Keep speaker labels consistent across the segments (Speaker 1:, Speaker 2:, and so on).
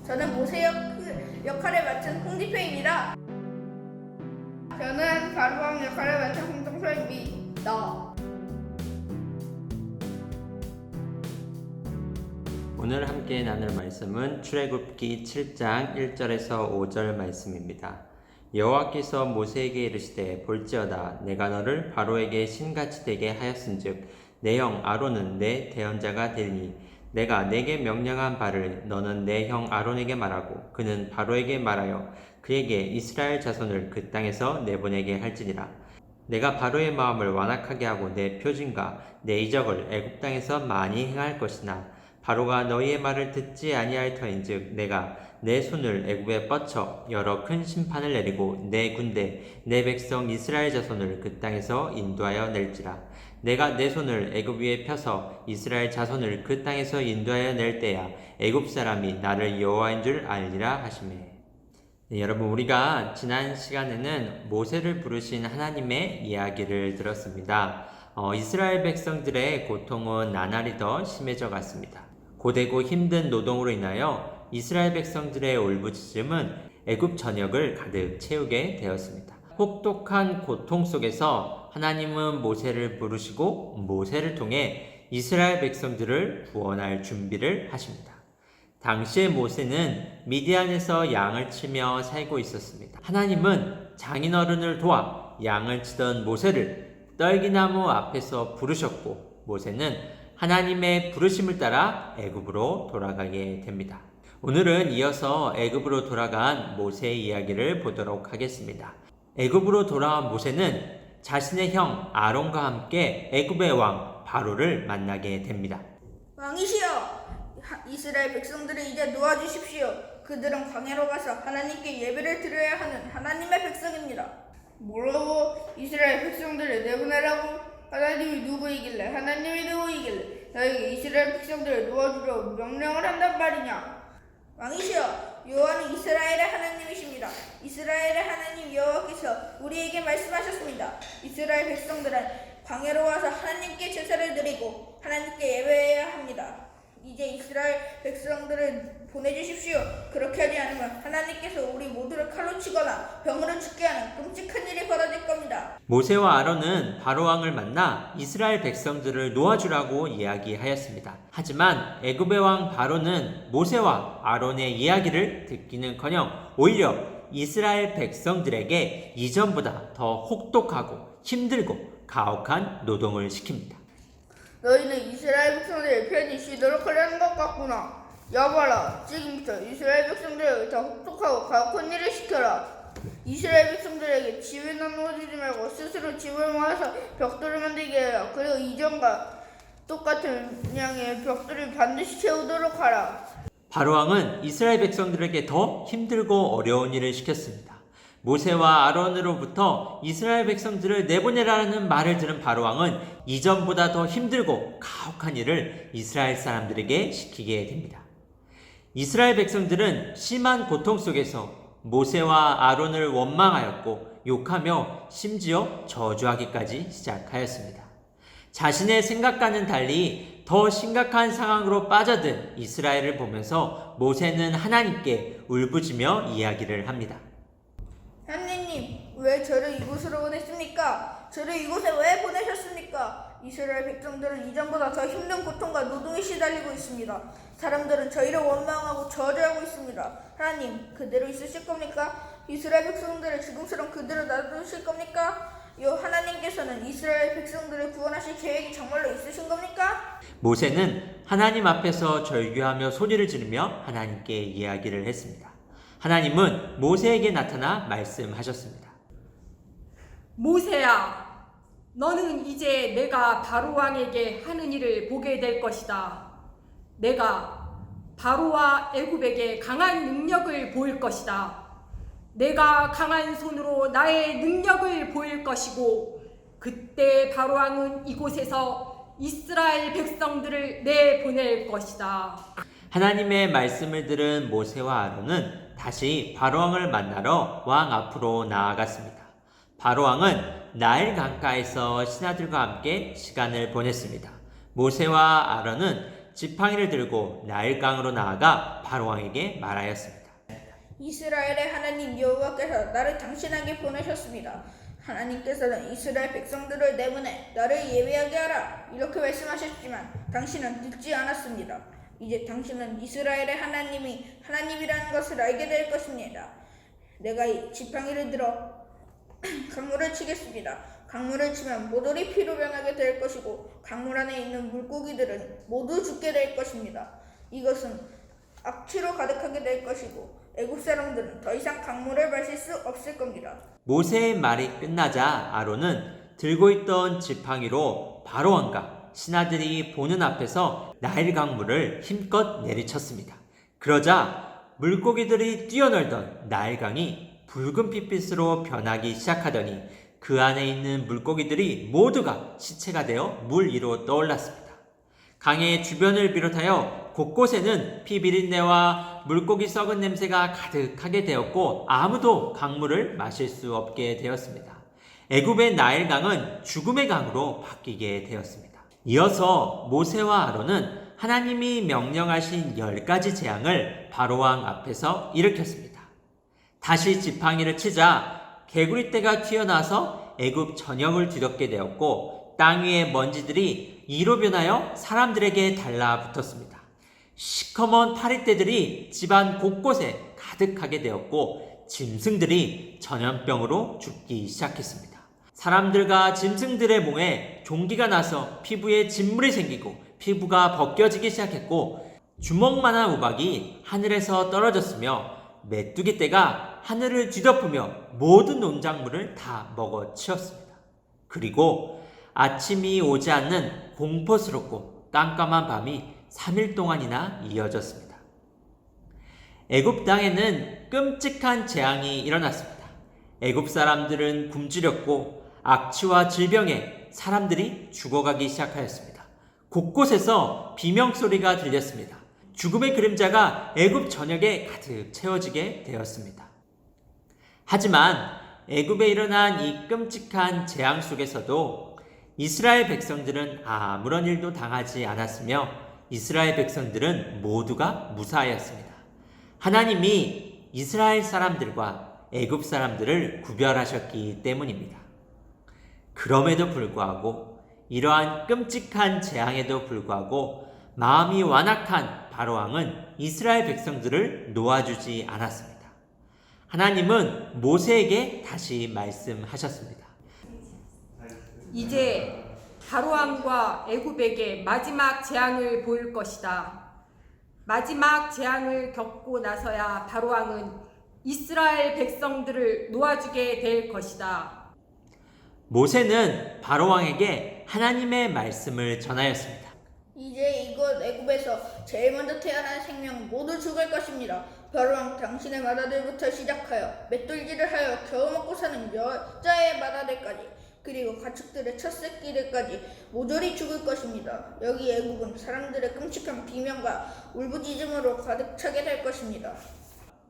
Speaker 1: 저는 모세 역할을 맡은 홍지표입니다. 저는 바로왕 역할을 맡은 홍동서입니다.
Speaker 2: 오늘 함께 나눌 말씀은 출애굽기 7장 1절에서 5절 말씀입니다. 여호와께서 모세에게 이르시되 볼지어다 내가 너를 바로에게 신같이 되게 하였은즉 내 형 아론은 내 대언자가 되리니 내가 내게 명령한 바를 너는 내 형 아론에게 말하고 그는 바로에게 말하여 그에게 이스라엘 자손을 그 땅에서 내보내게 할지니라. 내가 바로의 마음을 완악하게 하고 내 표징과 내 이적을 애굽 땅에서 많이 행할 것이나 바로가 너희의 말을 듣지 아니할 터인즉 내가 내 손을 애굽에 뻗쳐 여러 큰 심판을 내리고 내 군대 내 백성 이스라엘 자손을 그 땅에서 인도하여 낼지라. 내가 내 손을 애굽 위에 펴서 이스라엘 자손을 그 땅에서 인도하여 낼 때야 애굽 사람이 나를 여호와인 줄 알리라 하시매. 네, 여러분, 우리가 지난 시간에는 모세를 부르신 하나님의 이야기를 들었습니다. 이스라엘 백성들의 고통은 나날이 더 심해져 갔습니다. 고되고 힘든 노동으로 인하여 이스라엘 백성들의 울부짖음은 애굽 전역을 가득 채우게 되었습니다. 혹독한 고통 속에서 하나님은 모세를 부르시고 모세를 통해 이스라엘 백성들을 구원할 준비를 하십니다. 당시의 모세는 미디안에서 양을 치며 살고 있었습니다. 하나님은 장인어른을 도와 양을 치던 모세를 떨기나무 앞에서 부르셨고 모세는 하나님의 부르심을 따라 애굽으로 돌아가게 됩니다. 오늘은 이어서 애굽으로 돌아간 모세의 이야기를 보도록 하겠습니다. 애굽으로 돌아온 모세는 자신의 형 아론과 함께 애굽의 왕 바로를 만나게 됩니다.
Speaker 1: 왕이시여, 이스라엘 백성들을 이제 놓아주십시오. 그들은 광야로 가서 하나님께 예배를 드려야 하는 하나님의 백성입니다. 뭐라고? 이스라엘 백성들을 내보내라고? 하나님이 누구이길래? 하나님이 누구이길래 너에게 이스라엘 백성들을 놓아주려고 명령을 한단 말이냐? 왕이시여, 여호와는 이스라엘의 하나님이십니다. 이스라엘의 하나님 여호와께서 우리에게 말씀하셨습니다. 이스라엘 백성들은 광야로 와서 하나님께 제사를 드리고 하나님께 예배해야 합니다. 이제 이스라엘 백성들을 보내주십시오. 그렇게 하지 않으면 하나님께서 우리 모두를 칼로 치거나 병으로 죽게 하는 끔찍한 일이 벌어질 겁니다.
Speaker 2: 모세와 아론은 바로왕을 만나 이스라엘 백성들을 놓아주라고 이야기하였습니다. 하지만 애굽의 왕 바로는 모세와 아론의 이야기를 듣기는커녕 오히려 이스라엘 백성들에게 이전보다 더 혹독하고 힘들고 가혹한 노동을 시킵니다.
Speaker 1: 너희는 이스라엘 백성들의 편히 쉬도록 하려는 것 같구나. 여봐라, 지금부터 이스라엘 백성들에게 더 혹독하고 가혹한 일을 시켜라. 이스라엘 백성들에게 집을 나누어주지 말고 스스로 집을 모아서 벽돌을 만들게 해라. 그리고 이전과 똑같은 양의 벽돌을 반드시 채우도록 하라.
Speaker 2: 바로왕은 이스라엘 백성들에게 더 힘들고 어려운 일을 시켰습니다. 모세와 아론으로부터 이스라엘 백성들을 내보내라는 말을 들은 바로왕은 이전보다 더 힘들고 가혹한 일을 이스라엘 사람들에게 시키게 됩니다. 이스라엘 백성들은 심한 고통 속에서 모세와 아론을 원망하였고 욕하며 심지어 저주하기까지 시작하였습니다. 자신의 생각과는 달리 더 심각한 상황으로 빠져든 이스라엘을 보면서 모세는 하나님께 울부짖으며 이야기를 합니다.
Speaker 1: 하느님, 왜 저를 이곳으로 보냈습니까? 저를 이곳에 왜 보내셨습니까? 이스라엘 백성들은 이전보다 더 힘든 고통과 노동에 시달리고 있습니다. 사람들은 저희를 원망하고 저주하고 있습니다. 하나님, 그대로 있으실 겁니까? 이스라엘 백성들의 죽음처럼 그대로 놔두실 겁니까? 하나님께서는 이스라엘 백성들을 구원하실 계획이 정말로 있으신 겁니까?
Speaker 2: 모세는 하나님 앞에서 절규하며 소리를 지르며 하나님께 이야기를 했습니다. 하나님은 모세에게 나타나 말씀하셨습니다.
Speaker 3: 모세야, 너는 이제 내가 바로왕에게 하는 일을 보게 될 것이다. 내가 바로와 애굽에게 강한 능력을 보일 것이다. 내가 강한 손으로 나의 능력을 보일 것이고 그때 바로왕은 이곳에서 이스라엘 백성들을 내보낼 것이다.
Speaker 2: 하나님의 말씀을 들은 모세와 아론은 다시 바로왕을 만나러 왕 앞으로 나아갔습니다. 바로왕은 나일 강가에서 신하들과 함께 시간을 보냈습니다. 모세와 아론은 지팡이를 들고 나일강으로 나아가 바로왕에게 말하였습니다.
Speaker 1: 이스라엘의 하나님 여호와께서 나를 당신에게 보내셨습니다. 하나님께서는 이스라엘 백성들을 내보내 나를 예배하게 하라 이렇게 말씀하셨지만 당신은 듣지 않았습니다. 이제 당신은 이스라엘의 하나님이 하나님이라는 것을 알게 될 것입니다. 내가 이 지팡이를 들어 강물을 치겠습니다. 강물을 치면 모조리 피로 변하게 될 것이고 강물 안에 있는 물고기들은 모두 죽게 될 것입니다. 이것은 악취로 가득하게 될 것이고 애굽 사람들은 더 이상 강물을 마실 수 없을 겁니다.
Speaker 2: 모세의 말이 끝나자 아론은 들고 있던 지팡이로 바로왕과 신하들이 보는 앞에서 나일 강물을 힘껏 내리쳤습니다. 그러자 물고기들이 뛰어놀던 나일강이 붉은 핏빛으로 변하기 시작하더니 그 안에 있는 물고기들이 모두가 시체가 되어 물 위로 떠올랐습니다. 강의 주변을 비롯하여 곳곳에는 피 비린내와 물고기 썩은 냄새가 가득하게 되었고 아무도 강물을 마실 수 없게 되었습니다. 애굽의 나일강은 죽음의 강으로 바뀌게 되었습니다. 이어서 모세와 아론은 하나님이 명령하신 10가지 재앙을 바로왕 앞에서 일으켰습니다. 다시 지팡이를 치자 개구리떼가 튀어나와서 애굽 전역을 뒤덮게 되었고 땅 위의 먼지들이 이로 변하여 사람들에게 달라붙었습니다. 시커먼 파리떼들이 집안 곳곳에 가득하게 되었고 짐승들이 전염병으로 죽기 시작했습니다. 사람들과 짐승들의 몸에 종기가 나서 피부에 진물이 생기고 피부가 벗겨지기 시작했고 주먹만한 우박이 하늘에서 떨어졌으며 메뚜기 떼가 하늘을 뒤덮으며 모든 농작물을 다 먹어치웠습니다. 그리고 아침이 오지 않는 공포스럽고 깜깜한 밤이 3일 동안이나 이어졌습니다. 애굽 땅에는 끔찍한 재앙이 일어났습니다. 애굽 사람들은 굶주렸고 악취와 질병에 사람들이 죽어가기 시작하였습니다. 곳곳에서 비명소리가 들렸습니다. 죽음의 그림자가 애굽 전역에 가득 채워지게 되었습니다. 하지만 애굽에 일어난 이 끔찍한 재앙 속에서도 이스라엘 백성들은 아무런 일도 당하지 않았으며 이스라엘 백성들은 모두가 무사하였습니다. 하나님이 이스라엘 사람들과 애굽 사람들을 구별하셨기 때문입니다. 그럼에도 불구하고 이러한 끔찍한 재앙에도 불구하고 마음이 완악한 바로왕은 이스라엘 백성들을 놓아주지 않았습니다. 하나님은 모세에게 다시 말씀하셨습니다.
Speaker 3: 이제 바로왕과 애굽에게 마지막 재앙을 보일 것이다. 마지막 재앙을 겪고 나서야 바로왕은 이스라엘 백성들을 놓아주게 될 것이다.
Speaker 2: 모세는 바로왕에게 하나님의 말씀을 전하였습니다.
Speaker 1: 이제 이곳 애굽에서 제일 먼저 태어난 생명 모두 죽을 것입니다. 바로왕 당신의 맏아들부터 시작하여 맷돌질을 하여 겨우 먹고 사는 여자의 맏아들까지 그리고 가축들의 첫 새끼들까지 모조리 죽을 것입니다. 여기 애굽은 사람들의 끔찍한 비명과 울부짖음으로 가득 차게 될 것입니다.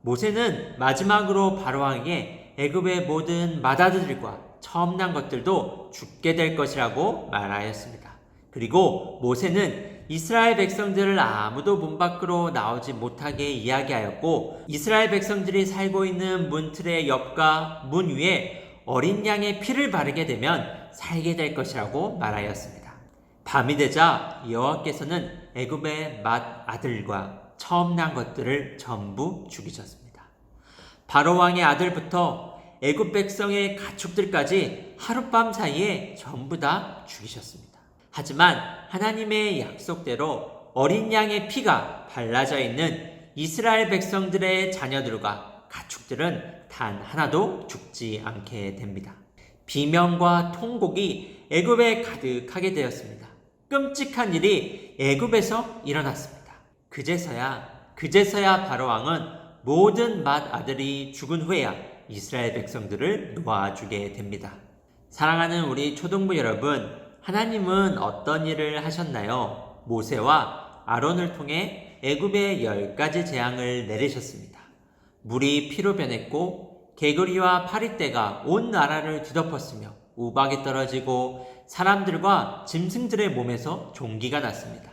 Speaker 2: 모세는 마지막으로 바로왕에게 애굽의 모든 맏아들들과 처음 난 것들도 죽게 될 것이라고 말하였습니다. 그리고 모세는 이스라엘 백성들을 아무도 문 밖으로 나오지 못하게 이야기하였고 이스라엘 백성들이 살고 있는 문틀의 옆과 문 위에 어린 양의 피를 바르게 되면 살게 될 것이라고 말하였습니다. 밤이 되자 여호와께서는 애굽의 맏아들과 처음 난 것들을 전부 죽이셨습니다. 바로왕의 아들부터 애굽 백성의 가축들까지 하룻밤 사이에 전부 다 죽이셨습니다. 하지만 하나님의 약속대로 어린 양의 피가 발라져 있는 이스라엘 백성들의 자녀들과 가축들은 단 하나도 죽지 않게 됩니다. 비명과 통곡이 애굽에 가득하게 되었습니다. 끔찍한 일이 애굽에서 일어났습니다. 그제서야 바로왕은 모든 맏아들이 죽은 후에야 이스라엘 백성들을 놓아주게 됩니다. 사랑하는 우리 초등부 여러분, 하나님은 어떤 일을 하셨나요? 모세와 아론을 통해 애굽에 10가지 재앙을 내리셨습니다. 물이 피로 변했고 개구리와 파리떼가 온 나라를 뒤덮었으며 우박이 떨어지고 사람들과 짐승들의 몸에서 종기가 났습니다.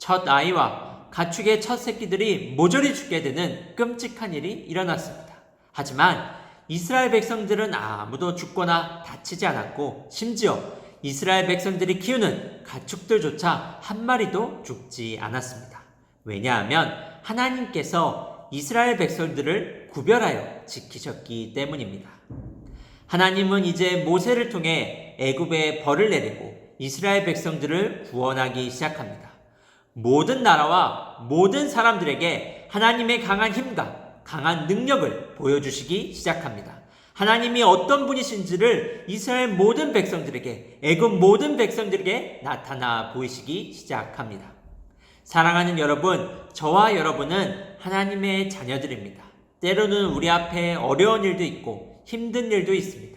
Speaker 2: 첫 아이와 가축의 첫 새끼들이 모조리 죽게 되는 끔찍한 일이 일어났습니다. 하지만 이스라엘 백성들은 아무도 죽거나 다치지 않았고 심지어 이스라엘 백성들이 키우는 가축들조차 한 마리도 죽지 않았습니다. 왜냐하면 하나님께서 이스라엘 백성들을 구별하여 지키셨기 때문입니다. 하나님은 이제 모세를 통해 애굽에 벌을 내리고 이스라엘 백성들을 구원하기 시작합니다. 모든 나라와 모든 사람들에게 하나님의 강한 힘과 강한 능력을 보여주시기 시작합니다. 하나님이 어떤 분이신지를 이스라엘 모든 백성들에게, 애굽 모든 백성들에게 나타나 보이시기 시작합니다. 사랑하는 여러분, 저와 여러분은 하나님의 자녀들입니다. 때로는 우리 앞에 어려운 일도 있고 힘든 일도 있습니다.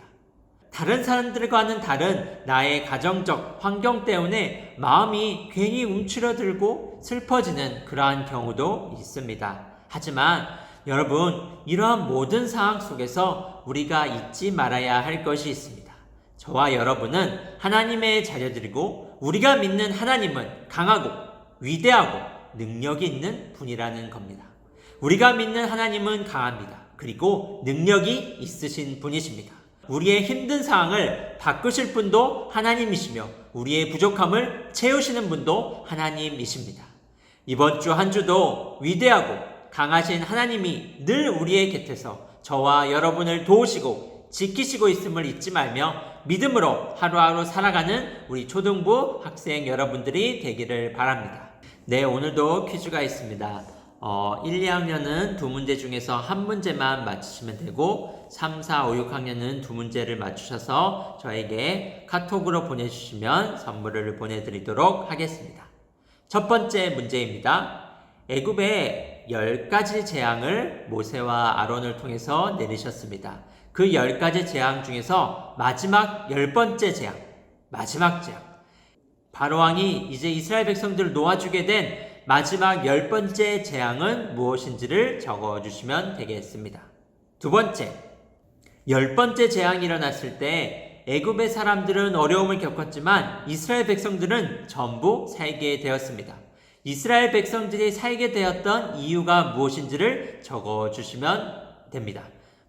Speaker 2: 다른 사람들과는 다른 나의 가정적 환경 때문에 마음이 괜히 움츠러들고 슬퍼지는 그러한 경우도 있습니다. 하지만 여러분, 이러한 모든 상황 속에서 우리가 잊지 말아야 할 것이 있습니다. 저와 여러분은 하나님의 자녀들이고 우리가 믿는 하나님은 강하고 위대하고 능력이 있는 분이라는 겁니다. 우리가 믿는 하나님은 강합니다. 그리고 능력이 있으신 분이십니다. 우리의 힘든 상황을 바꾸실 분도 하나님이시며 우리의 부족함을 채우시는 분도 하나님이십니다. 이번 주 한 주도 위대하고 강하신 하나님이 늘 우리의 곁에서 저와 여러분을 도우시고 지키시고 있음을 잊지 말며 믿음으로 하루하루 살아가는 우리 초등부 학생 여러분들이 되기를 바랍니다. 네, 오늘도 퀴즈가 있습니다. 1, 2학년은 두 문제 중에서 한 문제만 맞히시면 되고 3, 4, 5, 6학년은 두 문제를 맞추셔서 저에게 카톡으로 보내주시면 선물을 보내드리도록 하겠습니다. 첫 번째 문제입니다. 애굽에 10가지 재앙을 모세와 아론을 통해서 내리셨습니다. 그 10가지 재앙 중에서 마지막 10번째 재앙, 마지막 재앙, 바로왕이 이제 이스라엘 백성들을 놓아주게 된 마지막 10번째 재앙은 무엇인지를 적어주시면 되겠습니다. 두 번째, 10번째 재앙이 일어났을 때 애굽의 사람들은 어려움을 겪었지만 이스라엘 백성들은 전부 살게 되었습니다. 이스라엘 백성들이 살게 되었던 이유가 무엇인지를 적어주시면 됩니다.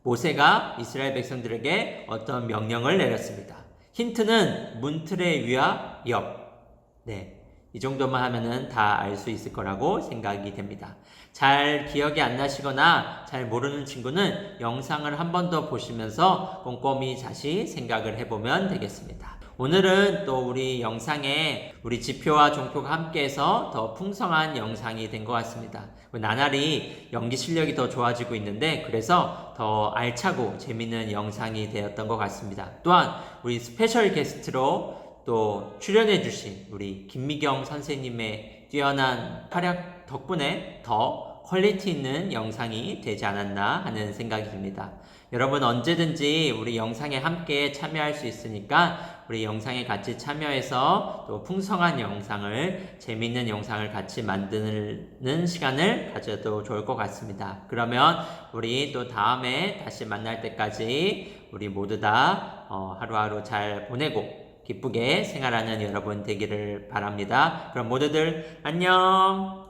Speaker 2: 모세가 이스라엘 백성들에게 어떤 명령을 내렸습니다. 힌트는 문틀의 위와 옆. 네. 이 정도만 하면은 다 알 수 있을 거라고 생각이 됩니다. 잘 기억이 안 나시거나 잘 모르는 친구는 영상을 한 번 더 보시면서 꼼꼼히 다시 생각을 해보면 되겠습니다. 오늘은 또 우리 영상에 우리 지표와 종표가 함께해서 더 풍성한 영상이 된 것 같습니다. 나날이 연기 실력이 더 좋아지고 있는데 그래서 더 알차고 재밌는 영상이 되었던 것 같습니다. 또한 우리 스페셜 게스트로 또 출연해주신 우리 김미경 선생님의 뛰어난 활약 덕분에 더 퀄리티 있는 영상이 되지 않았나 하는 생각이 듭니다. 여러분 언제든지 우리 영상에 함께 참여할 수 있으니까 우리 영상에 같이 참여해서 또 풍성한 영상을, 재미있는 영상을 같이 만드는 시간을 가져도 좋을 것 같습니다. 그러면 우리 또 다음에 다시 만날 때까지 우리 모두 다 하루하루 잘 보내고 기쁘게 생활하는 여러분 되기를 바랍니다. 그럼 모두들 안녕!